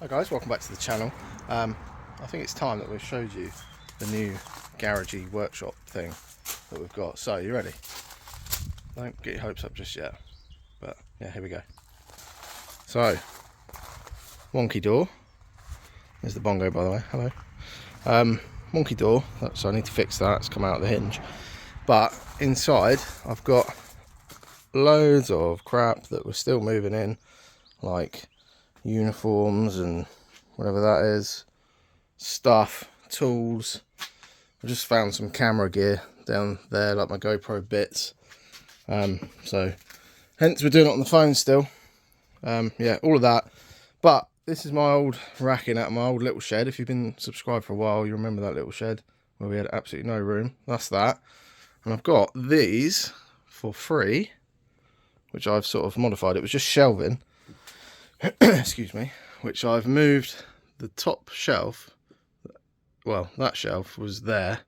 Hi guys, welcome back to the channel. I think it's time that we've showed you the new garagey workshop thing that we've got. So, you ready? Don't get your hopes up just yet, but yeah, here we go. So, wonky door. There's the bongo, by the way. Hello. Wonky door, so I need to fix that. It's come out of the hinge. But inside, I've got loads of crap that we're still moving in, like uniforms and whatever that is, stuff, tools. I just found some camera gear down there, like my GoPro bits. So hence we're doing it on the phone still. Yeah, all of that. But this is my old racking out of my old little shed. If you've been subscribed for a while, you remember that little shed where we had absolutely no room. That's that. And I've got these for free, which I've sort of modified. It was just shelving. Excuse me, which I've moved the top shelf. Well, that shelf was there,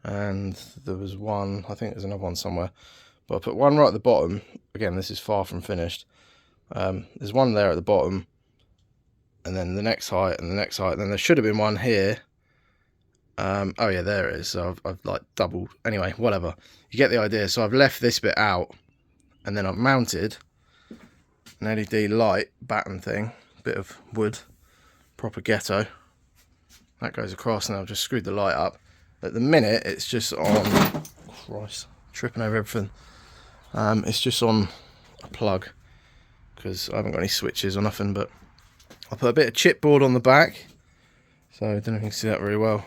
and there was one, I think there's another one somewhere, but I put one right at the bottom. Again, this is far from finished. There's one there at the bottom, and then the next height and the next height, and then there should have been one here. Oh yeah, there it is. So I've like doubled. Anyway, whatever, you get the idea. So I've left this bit out, and then I've mounted an LED light batten thing, bit of wood, proper ghetto. That goes across, and I've just screwed the light up. At the minute, it's just on, Christ, tripping over everything. It's just on a plug, because I haven't got any switches or nothing, but I put a bit of chipboard on the back, so I don't know if you can see that very well.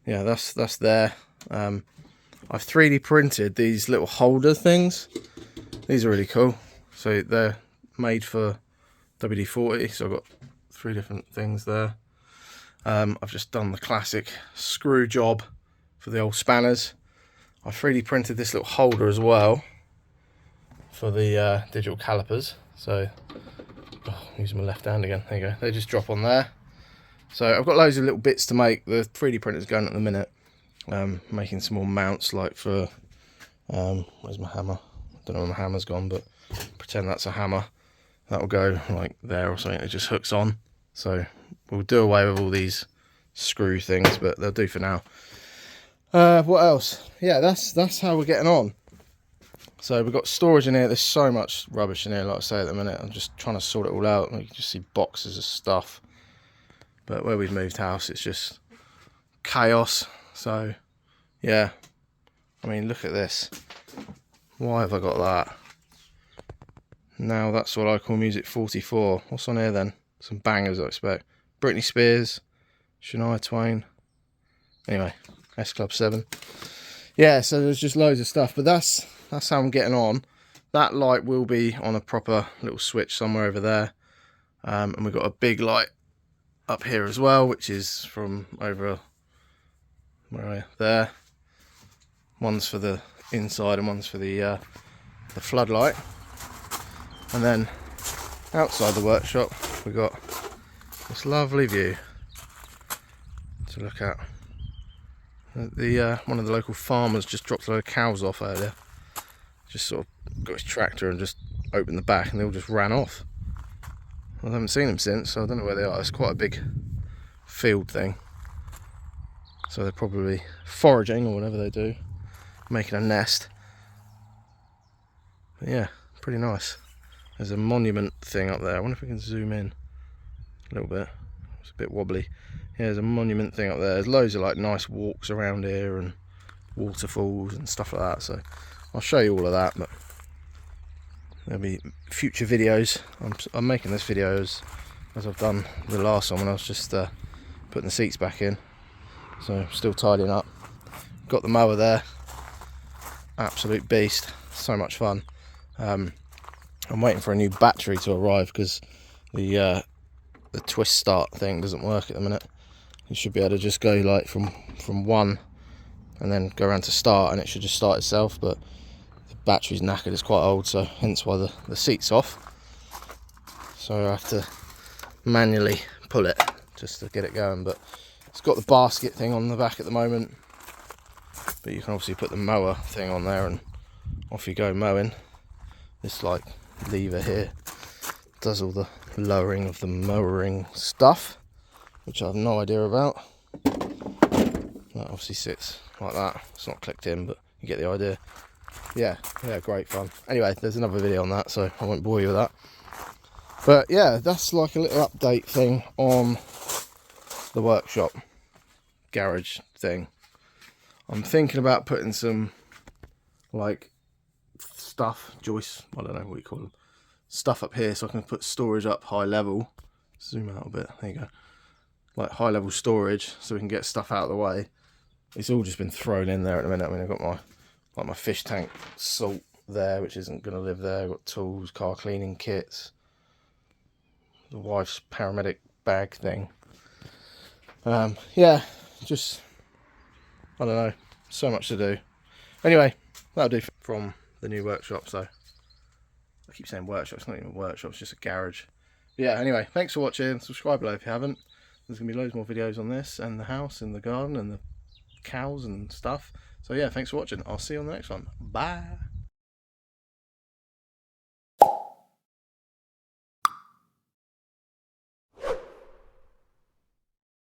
Yeah, that's there. I've 3D printed these little holder things. These are really cool. So they're made for WD-40, so I've got 3 different things there. I've just done the classic screw job for the old spanners. I 3D printed this little holder as well for the digital calipers. So, using my left hand again, there you go. They just drop on there. So I've got loads of little bits to make. The 3D printer's going at the minute. Making some more mounts, like for, where's my hammer? I don't know where my hammer's gone, but pretend that's a hammer. That'll go like there or something. It just hooks on. So we'll do away with all these screw things, but they'll do for now. What else? Yeah, that's how we're getting on. So we've got storage in here. There's so much rubbish in here, like I say, at the minute. I'm just trying to sort it all out. You can just see boxes of stuff. But where we've moved house, it's just chaos. So yeah, I mean, look at this. Why have I got that? Now that's what I call music 44. What's on here then? Some bangers, I expect. Britney Spears, Shania Twain. Anyway, S Club 7. Yeah, so there's just loads of stuff. But that's how I'm getting on. That light will be on a proper little switch somewhere over there. And we've got a big light up here as well, which is from over, where are you? There. One's for the inside and one's for the floodlight. And then outside the workshop, we've got this lovely view to look at. One of the local farmers just dropped a load of cows off earlier. Just sort of got his tractor and just opened the back, and they all just ran off. I haven't seen them since, so I don't know where they are. It's quite a big field thing, so they're probably foraging or whatever they do, making a nest. But yeah, pretty nice. There's a monument thing up there. I wonder if we can zoom in a little bit. It's a bit wobbly. Yeah, there's a monument thing up there. There's loads of like nice walks around here and waterfalls and stuff like that. So I'll show you all of that, but there'll be future videos. I'm making this video as I've done the last one when I was just putting the seats back in. So I'm still tidying up. Got the mower there. Absolute beast. So much fun. I'm waiting for a new battery to arrive because the twist start thing doesn't work at the minute. You should be able to just go like from one and then go around to start, and it should just start itself, but the battery's knackered. It's quite old, so hence why the seat's off. So I have to manually pull it just to get it going. But it's got the basket thing on the back at the moment, but you can obviously put the mower thing on there and off you go mowing. This like lever here does all the lowering of the mowering stuff, which I have no idea about. That obviously sits like that. It's not clicked in, but you get the idea. Yeah, great fun. Anyway, there's another video on that, so I won't bore you with that. But yeah, that's like a little update thing on the workshop garage thing. I'm thinking about putting some like stuff, joists, I don't know what you call them, stuff up here so I can put storage up high level. Zoom out a bit, there you go. Like high level storage so we can get stuff out of the way. It's all just been thrown in there at the minute. I mean, I've got my fish tank salt there, which isn't going to live there. I've got tools, car cleaning kits, the wife's paramedic bag thing. Yeah, just, I don't know, so much to do. Anyway, that'll do from the new workshop. So I keep saying workshop, it's not even a workshop, it's just a garage. But yeah, anyway, thanks for watching. Subscribe below if you haven't. There's going to be loads more videos on this and the house and the garden and the cows and stuff. So yeah, thanks for watching. I'll see you on the next one. Bye.